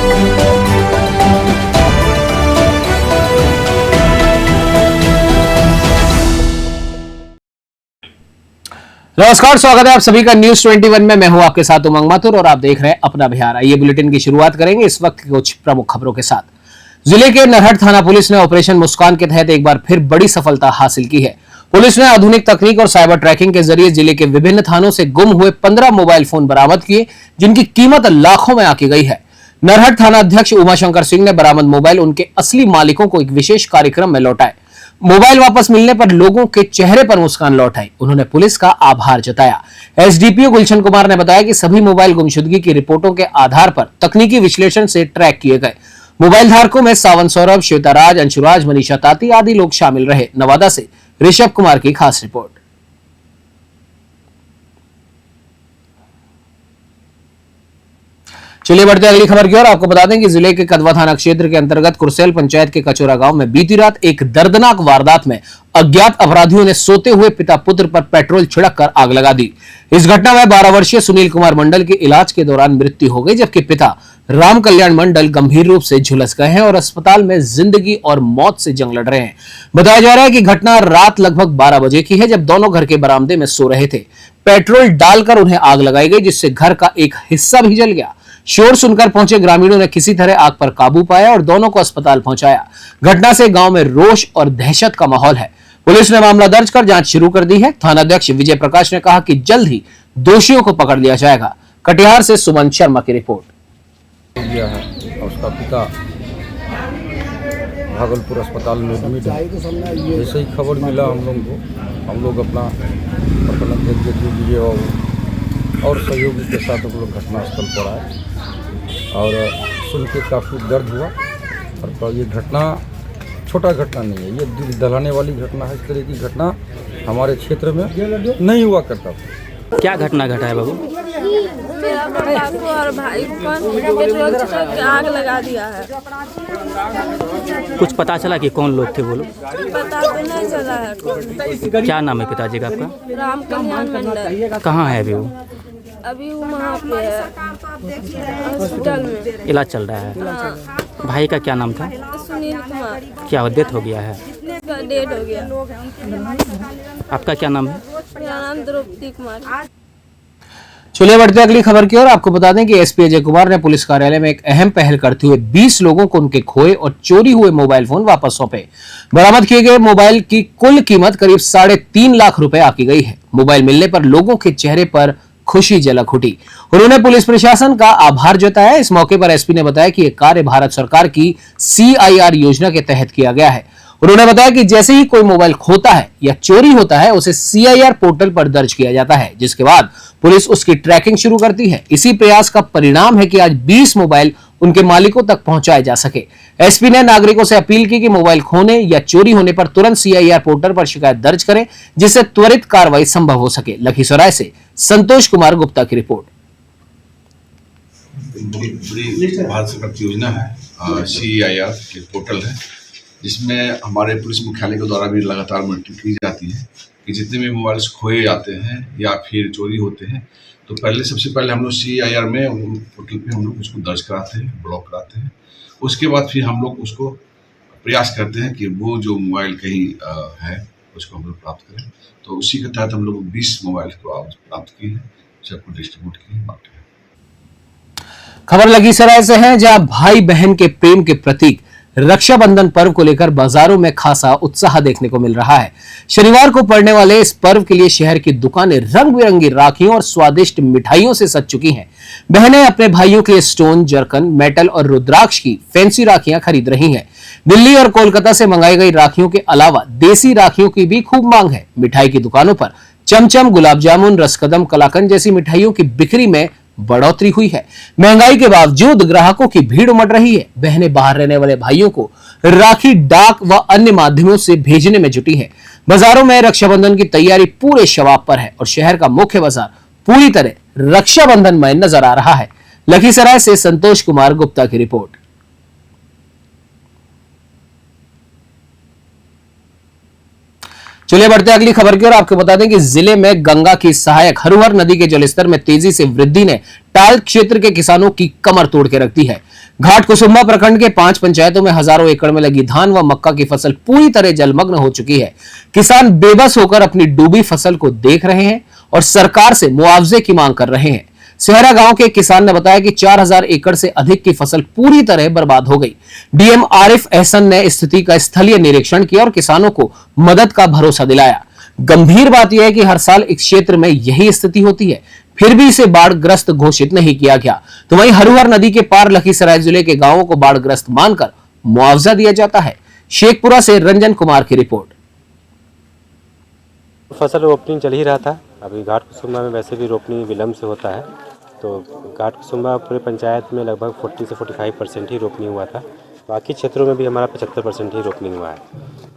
नमस्कार, स्वागत है आप सभी का न्यूज 21 में। मैं हूं आपके साथ उमंग माथुर और आप देख रहे हैं अपना बिहार। आइए बुलेटिन की शुरुआत करेंगे इस वक्त कुछ प्रमुख खबरों के साथ। जिले के नरहट थाना पुलिस ने ऑपरेशन मुस्कान के तहत एक बार फिर बड़ी सफलता हासिल की है। पुलिस ने आधुनिक तकनीक और साइबर ट्रैकिंग के जरिए जिले के विभिन्न थानों से गुम हुए 15 मोबाइल फोन बरामद किए, जिनकी कीमत लाखों में आंकी गई है। नरहट थाना अध्यक्ष उमाशंकर सिंह ने बरामद मोबाइल उनके असली मालिकों को एक विशेष कार्यक्रम में लौटाए। मोबाइल वापस मिलने पर लोगों के चेहरे पर मुस्कान लौट आई। उन्होंने पुलिस का आभार जताया। एसडीपीओ गुलशन कुमार ने बताया कि सभी मोबाइल गुमशुदगी की रिपोर्टों के आधार पर तकनीकी विश्लेषण से ट्रैक किए गए। मोबाइल धारकों में सावन सौरभ, श्वेताराज, अंशुराज, मनीषा ताती आदि लोग शामिल रहे। नवादा से ऋषभ कुमार की खास रिपोर्ट। चलिए बढ़ते अगली खबर की ओर। आपको बता दें कि जिले के कदवा थाना क्षेत्र के अंतर्गत कुरसेल पंचायत के कचोरा गांव में बीती रात एक दर्दनाक वारदात में अज्ञात अपराधियों ने सोते हुए पिता पुत्र पर पेट्रोल छिड़क कर आग लगा दी। इस घटना में 12 वर्षीय सुनील कुमार मंडल की इलाज के दौरान मृत्यु हो गई, जबकि पिता राम कल्याण मंडल गंभीर रूप से झुलस गए हैं और अस्पताल में जिंदगी और मौत से जंग लड़ रहे हैं। बताया जा रहा है कि घटना रात लगभग 12 बजे की है, जब दोनों घर के बरामदे में सो रहे थे। पेट्रोल डालकर उन्हें आग लगाई गई, जिससे घर का एक हिस्सा भी जल गया। शोर सुनकर पहुंचे ग्रामीणों ने किसी तरह आग पर काबू पाया और दोनों को अस्पताल पहुंचाया। घटना से गांव में रोष और दहशत का माहौल है। पुलिस ने मामला दर्ज कर जांच शुरू कर दी है। थानाध्यक्ष विजय प्रकाश ने कहा कि जल्द ही दोषियों को पकड़ लिया जाएगा। कटिहार से सुमन शर्मा की रिपोर्ट। उसका पिता भागलपुर अस्पताल में एडमिट है। जैसे ही खबर मिला हम लोग अपना और सहयोगी के साथ हम लोग घटनास्थल पर आए और सुन के काफ़ी दर्द हुआ। और ये घटना छोटा घटना नहीं है, ये दिल दहलाने वाली घटना है। इस तरह की घटना हमारे क्षेत्र में नहीं हुआ करता था। क्या घटना घटा है बाबू? मेरा बड़ा को और भाई को पेट्रोल छिड़क के आग लगा दिया है। कुछ पता चला कि कौन लोग थे? बोलो। पता तो नहीं चला है। क्या नाम है पिताजी का आपका? राम कल्याण मंडल। कहाँ है अभी वो? अभी वो वहाँ पे है, हॉस्पिटल में इलाज चल रहा है। हाँ। भाई का क्या नाम था? सुनील कुमार। क्या डेथ हो गया है? डेड हो गया। आपका क्या नाम है? मेरा नाम द्रौपदी कुमार। चलिए बढ़ते अगली खबर की ओर। आपको बता दें कि एसपी अजय कुमार ने पुलिस कार्यालय में एक अहम पहल करते हुए 20 लोगों को उनके खोए और चोरी हुए मोबाइल फोन वापस सौंपे। बरामद किए गए मोबाइल की कुल कीमत करीब 3.5 लाख रुपए आकी गई है। मोबाइल मिलने पर लोगों के चेहरे पर खुशी झलक उठी। उन्होंने पुलिस प्रशासन का आभार जताया। इस मौके पर एसपी ने बताया कि यह कार्य भारत सरकार की CIR योजना के तहत किया गया है। उन्होंने बताया कि जैसे ही कोई मोबाइल खोता है या चोरी होता है, उसे CIR पोर्टल पर दर्ज किया जाता है, जिसके बाद पुलिस उसकी ट्रैकिंग शुरू करती है। इसी प्रयास का परिणाम है कि आज 20 मोबाइल उनके मालिकों तक पहुंचाए जा सके। एसपी ने नागरिकों से अपील की कि मोबाइल खोने या चोरी होने पर तुरंत CIR पोर्टल पर शिकायत दर्ज करें, जिससे त्वरित कार्रवाई संभव हो सके। लखीसराय से संतोष कुमार गुप्ता की रिपोर्ट। बड़ी भारत सरकार की योजना है, CIR पोर्टल है, जिसमें हमारे पुलिस मुख्यालय के द्वारा भी लगातार मॉनिटरिंग की जाती है कि जितने भी मोबाइल्स खोए जाते हैं या फिर चोरी होते हैं, तो सबसे पहले हम लोग CIR में पोर्टल पे हम लोग उसको दर्ज कराते हैं, ब्लॉक कराते हैं। उसके बाद फिर हम लोग उसको प्रयास करते हैं कि वो जो मोबाइल कहीं है उसको हम लोग प्राप्त करें। तो उसी के तहत हम लोग 20 मोबाइल को आज प्राप्त किए हैं, सबको डिस्ट्रीब्यूट किए, बांटे हैं। खबर लखीसराय से है, जहां भाई बहन के प्रेम के प्रतीक रक्षाबंधन पर्व को लेकर बाजारों में खासा उत्साह देखने को मिल रहा है। शनिवार को पड़ने वाले इस पर्व के लिए शहर की दुकानें रंग बिरंगी राखियों और स्वादिष्ट मिठाइयों से सज चुकी हैं। बहनें अपने भाइयों के लिए स्टोन, जरकन, मेटल और रुद्राक्ष की फैंसी राखियां खरीद रही हैं। दिल्ली और कोलकाता से मंगाई गई राखियों के अलावा देसी राखियों की भी खूब मांग है। मिठाई की दुकानों पर चमचम, गुलाब जामुन, रसकदम, कलाकंद जैसी मिठाइयों की बिक्री में बढ़ोतरी हुई है। महंगाई के बावजूद ग्राहकों की भीड़ उमड़ रही है। बहनें बाहर रहने वाले भाइयों को राखी डाक व अन्य माध्यमों से भेजने में जुटी हैं। बाजारों में रक्षाबंधन की तैयारी पूरे शबाब पर है और शहर का मुख्य बाजार पूरी तरह रक्षाबंधनमय नजर आ रहा है। लखीसराय से संतोष कुमार गुप्ता की रिपोर्ट। चलिए बढ़ते अगली खबर की ओर। आपको बता दें कि जिले में गंगा की सहायक हरुहर नदी के जलस्तर में तेजी से वृद्धि ने टाल क्षेत्र के किसानों की कमर तोड़ के रख दी है। घाट कुसुम्भा प्रखंड के 5 पंचायतों में हजारों एकड़ में लगी धान व मक्का की फसल पूरी तरह जलमग्न हो चुकी है। किसान बेबस होकर अपनी डूबी फसल को देख रहे हैं और सरकार से मुआवजे की मांग कर रहे हैं। सेहरा गांव के एक किसान ने बताया कि 4000 एकड़ से अधिक की फसल पूरी तरह बर्बाद हो गई। डीएम आरिफ अहसन ने स्थिति का स्थलीय निरीक्षण किया और किसानों को मदद का भरोसा दिलाया। गंभीर बात यह है कि हर साल इस क्षेत्र में यही स्थिति होती है, फिर भी इसे बाढ़ग्रस्त घोषित नहीं किया गया। तो वहीं हरुहर नदी के पार लखीसराय जिले के गांवों को बाढ़ग्रस्त मानकर मुआवजा दिया जाता है। शेखपुरा से रंजन कुमार की रिपोर्ट। फसल रोपनी चल ही रहा था। अभी घाट कुसुम्भा में वैसे भी रोपनी विलम्ब से होता है, तो घाट कुसुम्भा पूरे पंचायत में लगभग 40 से 45% ही रोपनी हुआ था। बाकी क्षेत्रों में भी हमारा 75% ही रोपनी हुआ है।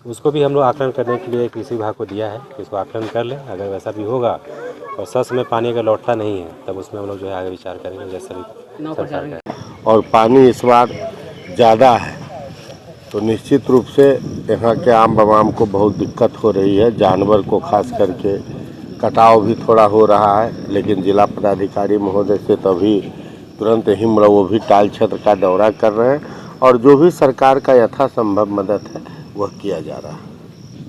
उसको भी हम लोग आकलन करने के लिए कृषि विभाग को दिया है कि इसको आकलन कर ले। अगर वैसा भी होगा और सच में पानी अगर लौटता नहीं है तब उसमें हम लोग जो है आगे विचार करेंगे, जैसा भी सरकार का। और पानी इस बार ज़्यादा है तो निश्चित रूप से यहाँ के आम बवाम को बहुत दिक्कत हो रही है। जानवर को खास करके कटाव भी थोड़ा हो रहा है, लेकिन जिला पदाधिकारी महोदय से तभी तुरंत ही वो भी टाल क्षेत्र का दौरा कर रहे हैं और जो भी सरकार का यथासंभव मदद है वह किया जा रहा है।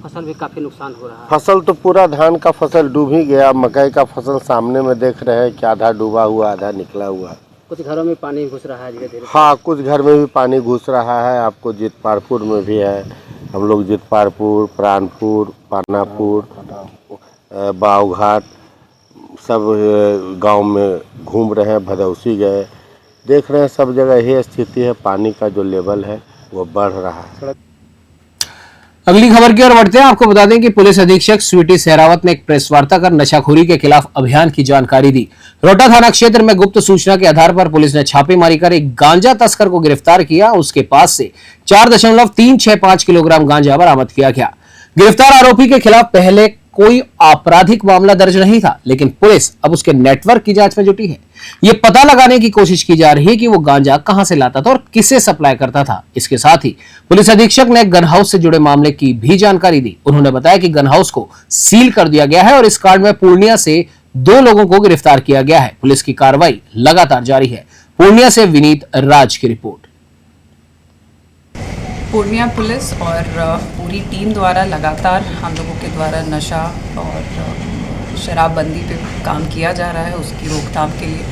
फसल भी काफ़ी नुकसान हो रहा है। फसल तो पूरा धान का फसल डूब ही गया। मकई का फसल सामने में देख रहे हैं कि आधा डूबा हुआ आधा निकला हुआ। कुछ घरों में पानी घुस रहा है धीरे-धीरे। हाँ, कुछ घर में भी पानी घुस रहा है। आपको जितपारपुर में भी है। हम लोग जितपारपुर, प्राणपुर, पानापुर, बावघाट सब गांव में घूम रहे हैं। भदौसी गए, देख रहे हैं सब जगह यही स्थिति है। पानी का जो लेवल है वो बढ़ रहा है। अगली खबर की ओर बढ़ते हैं। आपको बता दें कि पुलिस अधीक्षक स्वीटी सहरावत ने एक प्रेस वार्ता कर नशाखोरी के खिलाफ अभियान की जानकारी दी। रोहटा थाना क्षेत्र में गुप्त सूचना के आधार पर पुलिस ने छापेमारी कर एक गांजा तस्कर को गिरफ्तार किया। उसके पास से 4.365 किलोग्राम गांजा बरामद किया गया। गिरफ्तार आरोपी के खिलाफ पहले कोई आपराधिक मामला दर्ज नहीं था, लेकिन पुलिस अब उसके नेटवर्क की जांच में जुटी है। ये पता लगाने की कोशिश की जा रही है कि वो गांजा कहां से लाता था और किसे सप्लाई करता था। इसके साथ ही पुलिस अधीक्षक ने गन हाउस से जुड़े मामले की भी जानकारी दी। उन्होंने बताया कि गन हाउस को सील कर दिया गया है और इस कांड में पूर्णिया से 2 लोगों को गिरफ्तार किया गया है। पुलिस की कार्रवाई लगातार जारी है। पूर्णिया से विनीत राज की रिपोर्ट। पूर्णिया पुलिस और पूरी टीम द्वारा लगातार हम लोगों के द्वारा नशा और शराबबंदी पे काम किया जा रहा है। उसकी रोकथाम के लिए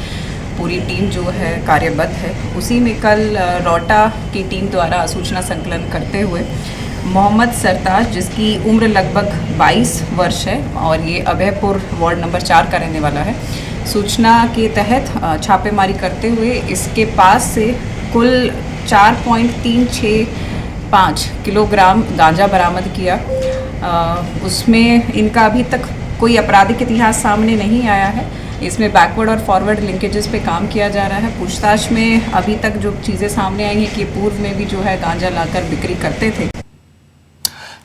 पूरी टीम जो है कार्यबद्ध है। उसी में कल रोहटा की टीम द्वारा सूचना संकलन करते हुए मोहम्मद सरताज, जिसकी उम्र लगभग 22 वर्ष है और ये अभयपुर वार्ड नंबर 4 का रहने वाला है, सूचना के तहत छापेमारी करते हुए इसके पास से कुल 4.365 किलोग्राम गांजा बरामद किया। उसमें इनका अभी तक कोई आपराधिक इतिहास सामने नहीं आया है। इसमें बैकवर्ड और फॉरवर्ड लिंकेजेस पे काम किया जा रहा है। पूछताछ में अभी तक जो चीज़ें सामने आई हैं कि पूर्व में भी जो है गांजा लाकर बिक्री करते थे।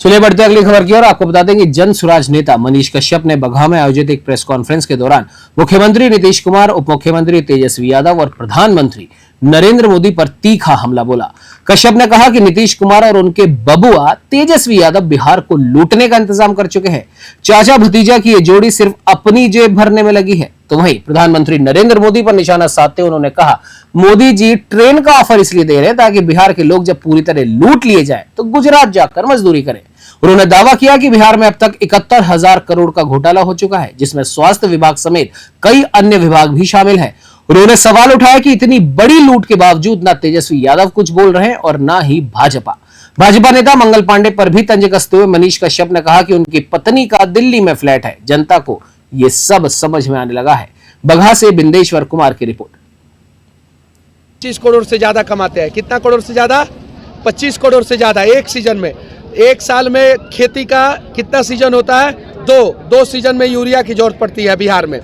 चलिए बढ़ते अगली खबर की ओर। आपको बता दें कि जन सुराज नेता मनीष कश्यप ने बगहा में आयोजित एक प्रेस कॉन्फ्रेंस के दौरान मुख्यमंत्री नीतीश कुमार, उप मुख्यमंत्री तेजस्वी यादव और प्रधानमंत्री नरेंद्र मोदी पर तीखा हमला बोला। कश्यप ने कहा कि नीतीश कुमार और उनके बबुआ तेजस्वी यादव बिहार को लूटने का इंतजाम कर चुके हैं। चाचा भतीजा की ये जोड़ी सिर्फ अपनी जेब भरने में लगी है। तो वहीं प्रधानमंत्री नरेंद्र मोदी पर निशाना साधते उन्होंने कहा, मोदी जी ट्रेन का ऑफर इसलिए दे रहे हैं ताकि बिहार के लोग जब पूरी तरह लूट लिए जाए तो गुजरात जाकर मजदूरी करें। उन्होंने दावा किया कि बिहार में अब तक 71,000 करोड़ का घोटाला हो चुका है, जिसमें स्वास्थ्य विभाग समेत कई अन्य विभाग भी शामिल हैं। उन्होंने सवाल उठाया कि इतनी बड़ी लूट के बावजूद ना तेजस्वी यादव कुछ बोल रहे हैं और ना ही भाजपा नेता मंगल पांडे पर भी तंज कसते हुए मनीष कश्यप ने कहा कि उनकी पत्नी का दिल्ली में फ्लैट है। जनता को ये सब समझ में आने लगा है। बगहा से बिंदेश्वर कुमार की रिपोर्ट। 25 करोड़ से ज्यादा कमाते हैं। कितना करोड़ से ज्यादा? 25 करोड़ से ज्यादा एक सीजन में। एक साल में खेती का कितना सीजन होता है? 2 सीजन में यूरिया की जरूरत पड़ती है बिहार में।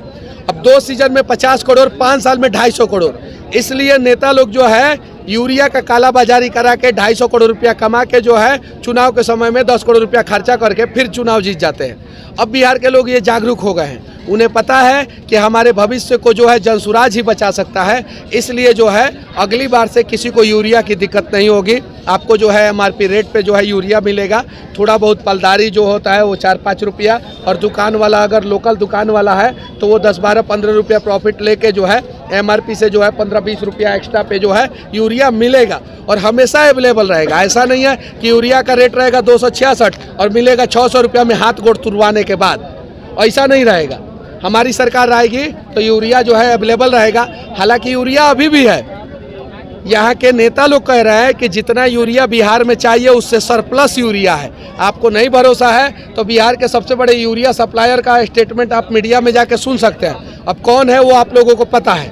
अब 2 सीजन में 50 करोड़, 5 साल में 250 करोड़। इसलिए नेता लोग जो है यूरिया का काला बाजारी करा के 250 करोड़ रुपया कमा के जो है चुनाव के समय में 10 करोड़ रुपया खर्चा करके फिर चुनाव जीत जाते हैं। अब बिहार के लोग ये जागरूक हो गए हैं। उन्हें पता है कि हमारे भविष्य को जो है जनसुराज ही बचा सकता है, इसलिए जो है अगली बार से किसी को यूरिया की दिक्कत नहीं होगी। आपको जो है MRP रेट पे जो है यूरिया मिलेगा। थोड़ा बहुत पलदारी जो होता है वो 4-5 रुपया, और दुकान वाला अगर लोकल दुकान वाला है तो वो 10-12-15 रुपया प्रॉफिट लेके जो है MRP से जो है 15-20 रुपया एक्स्ट्रा पे जो है यूरिया मिलेगा, और हमेशा अवेलेबल रहेगा। ऐसा नहीं है कि यूरिया का रेट रहेगा 266 और मिलेगा 600 रुपया में हाथ गोड़ तुड़वाने के बाद, ऐसा नहीं रहेगा। हमारी सरकार आएगी तो यूरिया जो है अवेलेबल रहेगा। हालांकि यूरिया अभी भी है, यहाँ के नेता लोग कह रहे हैं कि जितना यूरिया बिहार में चाहिए उससे सरप्लस यूरिया है। आपको नहीं भरोसा है तो बिहार के सबसे बड़े यूरिया सप्लायर का स्टेटमेंट आप मीडिया में जाके सुन सकते हैं। अब कौन है वो आप लोगों को पता है,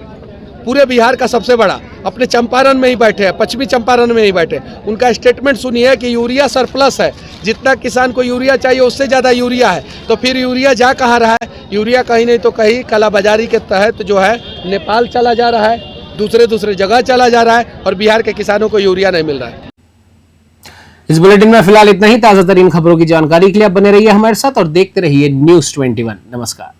पूरे बिहार का सबसे बड़ा, अपने चंपारण में ही बैठे हैं, पश्चिमी चंपारण में ही बैठे। उनका स्टेटमेंट सुनिए कि यूरिया सरप्लस है, जितना किसान को यूरिया चाहिए उससे ज़्यादा यूरिया है। तो फिर यूरिया जा कहाँ रहा है? यूरिया कहीं नहीं तो कहीं कालाबाजारी के तहत जो है नेपाल चला जा रहा है, दूसरे जगह चला जा रहा है, और बिहार के किसानों को यूरिया नहीं मिल रहा है। इस बुलेटिन में फिलहाल इतना ही। ताजा तरीन खबरों की जानकारी के लिए आप बने रहिए हमारे साथ और देखते रहिए News 21। नमस्कार।